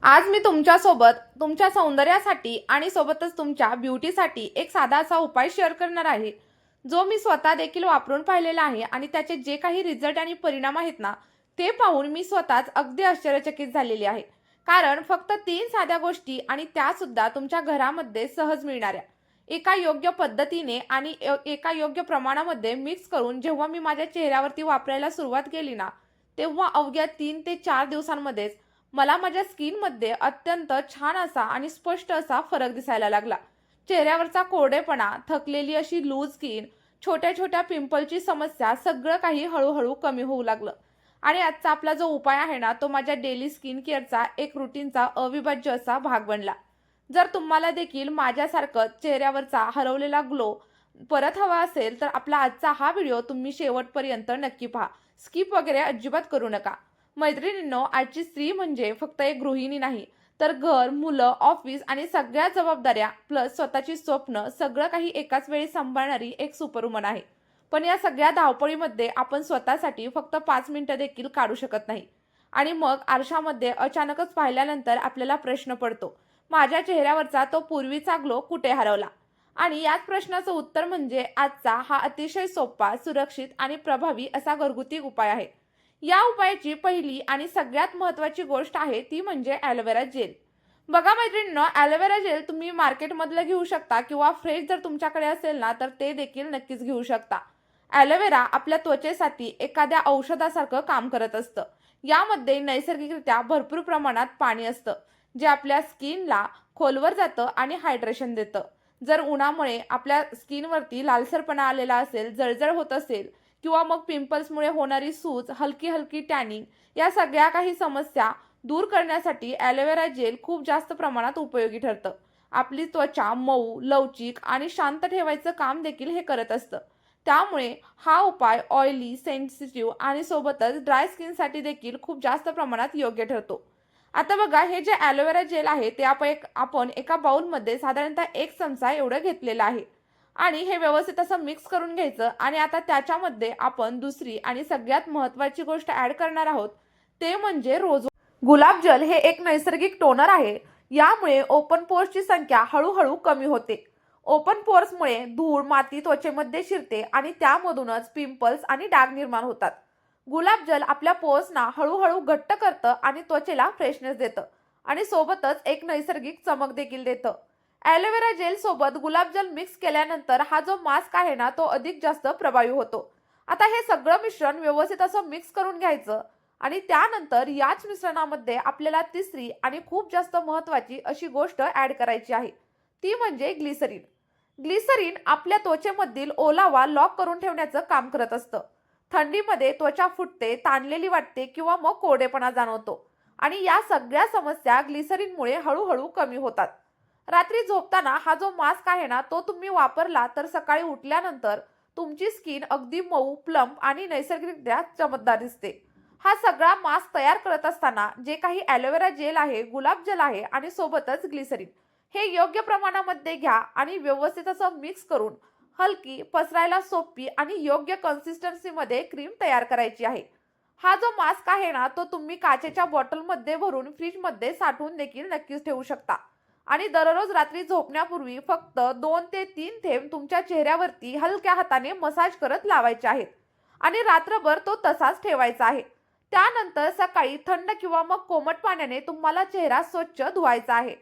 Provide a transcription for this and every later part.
आज मी तुमच्यासोबत तुमच्या सौंदर्यासाठी आणि सोबतच तुमच्या ब्युटीसाठी एक साधा असा उपाय शेअर करणार आहे, जो मी स्वतः देखील वापरून पाहिलेला आहे आणि त्याचे जे काही रिझल्ट आणि परिणाम आहेत ना, ते पाहून मी स्वतःच अगदी आश्चर्यचकित झालेली आहे. कारण फक्त 3 साध्या गोष्टी आणि त्यासुद्धा तुमच्या घरामध्ये सहज मिळणाऱ्या. एका योग्य पद्धतीने आणि एका योग्य प्रमाणामध्ये मिक्स करून जेव्हा मी माझ्या चेहऱ्यावरती वापरायला सुरुवात केली ना, तेव्हा अवघ्या 3 ते 4 दिवसांमध्येच मला माझ्या स्किनमध्ये अत्यंत छान असा आणि स्पष्ट असा फरक दिसायला लागला. चेहऱ्यावरचा कोरडेपणा, थकलेली अशी लूज स्किन, छोट्या-छोट्या पिंपलची समस्या सगळं काही हळू-हळू कमी होऊ लागलं. आणि आजचा आपला जो उपाय आहे ना, तो माझ्या डेली स्किन केअरचा एक रुटीनचा अविभाज्य असा भाग बनला. जर तुम्हाला देखील माझ्यासारखं चेहऱ्यावरचा हरवलेला ग्लो परत हवा असेल, तर आपला आजचा हा व्हिडिओ तुम्ही शेवटपर्यंत नक्की पहा. स्किप वगैरे अजिबात करू नका. मैत्रिणींनो, आजची स्त्री म्हणजे फक्त एक गृहिणी नाही, तर घर, मुलं, ऑफिस आणि सगळ्या जबाबदाऱ्या प्लस स्वतःची स्वप्न सगळं काही एकाच वेळी सांभाळणारी एक सुपरवुमन आहे. पण या सगळ्या धावपळीमध्ये आपण स्वतःसाठी फक्त 5 मिनिटं देखील काढू शकत नाही. आणि मग आरशामध्ये अचानकच पाहिल्यानंतर आपल्याला प्रश्न पडतो, माझ्या चेहऱ्यावरचा तो पूर्वीचा ग्लो कुठे हरवला? आणि याच प्रश्नाचं उत्तर म्हणजे आजचा हा अतिशय सोपा, सुरक्षित आणि प्रभावी असा घरगुती उपाय आहे. या उपायाची पहिली आणि सगळ्यात महत्त्वाची गोष्ट आहे ती म्हणजे ॲलोवेरा जेल. बघा मैत्रिणींनो, ॲलोवेरा जेल तुम्ही मार्केटमधलं घेऊ शकता किंवा फ्रेश जर तुमच्याकडे असेल ना, तर ते देखील नक्कीच घेऊ शकता. ॲलोवेरा आपल्या त्वचेसाठी एखाद्या औषधासारखं काम करत असतं. यामध्ये नैसर्गिकरित्या भरपूर प्रमाणात पाणी असतं, जे आपल्या स्किनला खोलवर जातं आणि हायड्रेशन देतं. जर उन्हामुळे आपल्या स्किनवरती लालसरपणा आलेला असेल, जळजळ होत असेल किंवा मग पिंपल्समुळे होणारी सूज, हलकी-हलकी टॅनिंग या सगळ्या काही समस्या दूर करण्यासाठी ॲलोवेरा जेल खूप जास्त प्रमाणात उपयोगी ठरतं. आपली त्वचा मऊ, लवचिक आणि शांत ठेवायचं काम देखील हे करत असतं. त्यामुळे हा उपाय ऑइली, सेन्सिटिव्ह आणि सोबतच ड्राय स्किनसाठी देखील खूप जास्त प्रमाणात योग्य ठरतो. आता बघा, हे जे ॲलोवेरा जेल आहे ते आपण एका बाउलमध्ये साधारणतः 1 चमचा एवढं घेतलेलं आहे. आणि हे व्यवस्थित असं मिक्स करून घ्यायचं आणि आता त्याच्यामध्ये आपण दुसरी आणि सगळ्यात महत्त्वाची गोष्ट ॲड करणार आहोत, ते म्हणजे रोज गुलाब जल. हे एक नैसर्गिक टोनर आहे. यामुळे ओपन पोर्सची संख्या हळूहळू कमी होते. ओपन पोर्समुळे धूळ, माती त्वचेमध्ये शिरते आणि त्यामधूनच पिंपल्स आणि डाग निर्माण होतात. गुलाब जल आपल्या पोर्सना हळूहळू घट्ट करतं आणि त्वचेला फ्रेशनेस देतं आणि सोबतच एक नैसर्गिक चमक देखील देतं. ॲलोवेरा जेल सोबत गुलाबजल मिक्स केल्यानंतर हा जो मास्क आहे ना, तो अधिक जास्त प्रभावी होतो. आता हे सगळं मिश्रण व्यवस्थित असं मिक्स करून घ्यायचं आणि त्यानंतर याच मिश्रणामध्ये आपल्याला तिसरी आणि खूप जास्त महत्त्वाची अशी गोष्ट ॲड करायची आहे, ती म्हणजे ग्लिसरीन. ग्लिसरीन आपल्या त्वचेमधील ओलावा लॉक करून ठेवण्याचं काम करत असतं. थंडीमध्ये त्वचा फुटते, ताणलेली वाटते किंवा मग कोरडेपणा जाणवतो आणि या सगळ्या समस्या ग्लिसरीनमुळे हळूहळू कमी होतात. रात्री झोपताना हा जो मास्क आहे ना, तो तुम्ही वापरला तर सकाळी उठल्यानंतर तुमची स्किन अगदी मऊ, प्लम्प आणि नैसर्गिकरित्या चमकदार दिसते. हा सगळा मास्क तयार करत असताना जे काही ॲलोवेरा जेल आहे, गुलाब जल आहे आणि सोबतच ग्लिसरीन हे योग्य प्रमाणामध्ये घ्या आणि व्यवस्थित असं मिक्स करून हलकी, पसरायला सोपी आणि योग्य कन्सिस्टन्सीमध्ये क्रीम तयार करायची आहे. हा जो मास्क आहे ना, तो तुम्ही काचेच्या बॉटलमध्ये भरून फ्रीजमध्ये साठवून देखील नक्कीच ठेवू शकता. आणि दररोज रात्री झोपण्यापूर्वी फक्त 2 ते 3 थेंब तुमच्या चेहऱ्यावरती हलक्या हाताने मसाज करत लावायचे आहेत आणि रात्रभर तो तसाच ठेवायचा आहे. त्यानंतर सकाळी थंड किंवा मग कोमट पाण्याने तुम्हाला चेहरा स्वच्छ धुवायचा आहे.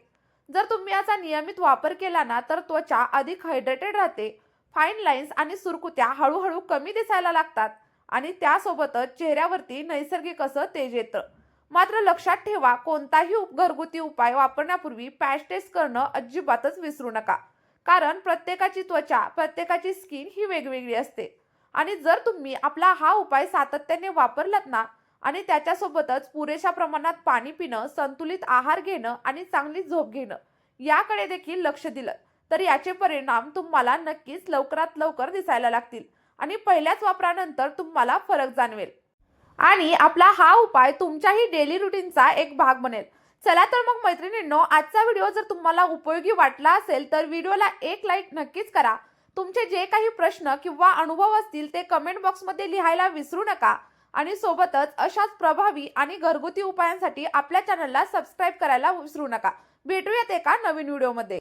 जर तुम्ही याचा नियमित वापर केला ना, तर त्वचा अधिक हायड्रेटेड राहते, फाईन लाईन्स आणि सुरकुत्या हळूहळू कमी दिसायला लागतात आणि त्यासोबतच चेहऱ्यावरती नैसर्गिक असं तेज येतं. मात्र लक्षात ठेवा, कोणताही घरगुती उपाय वापरण्यापूर्वी पॅच टेस्ट करणं अजिबातच विसरू नका. कारण प्रत्येकाची त्वचा, प्रत्येकाची स्किन ही वेगवेगळी असते. आणि जर तुम्ही आपला हा उपाय सातत्याने वापरलात ना आणि त्याच्यासोबतच पुरेशा प्रमाणात पाणी पिणं, संतुलित आहार घेणं आणि चांगली झोप घेणं याकडे देखील लक्ष दिलं, तर याचे परिणाम तुम्हाला नक्कीच लवकरात लवकर दिसायला लागतील आणि पहिल्याच वापरानंतर तुम्हाला फरक जाणवेल. आणि आपला हा उपाय तुमच्याही डेली रुटीनचा एक भाग बनेल. चला तर मग मैत्रिणींनो, आजचा व्हिडिओ जर तुम्हाला उपयोगी वाटला असेल तर व्हिडिओला एक लाईक नक्कीच करा. तुमचे जे काही प्रश्न किंवा अनुभव असतील ते कमेंट बॉक्समध्ये लिहायला विसरू नका आणि सोबतच अशाच प्रभावी आणि घरगुती उपायांसाठी आपल्या चॅनलला सबस्क्राईब करायला विसरू नका. भेटूयात एका नवीन व्हिडिओमध्ये.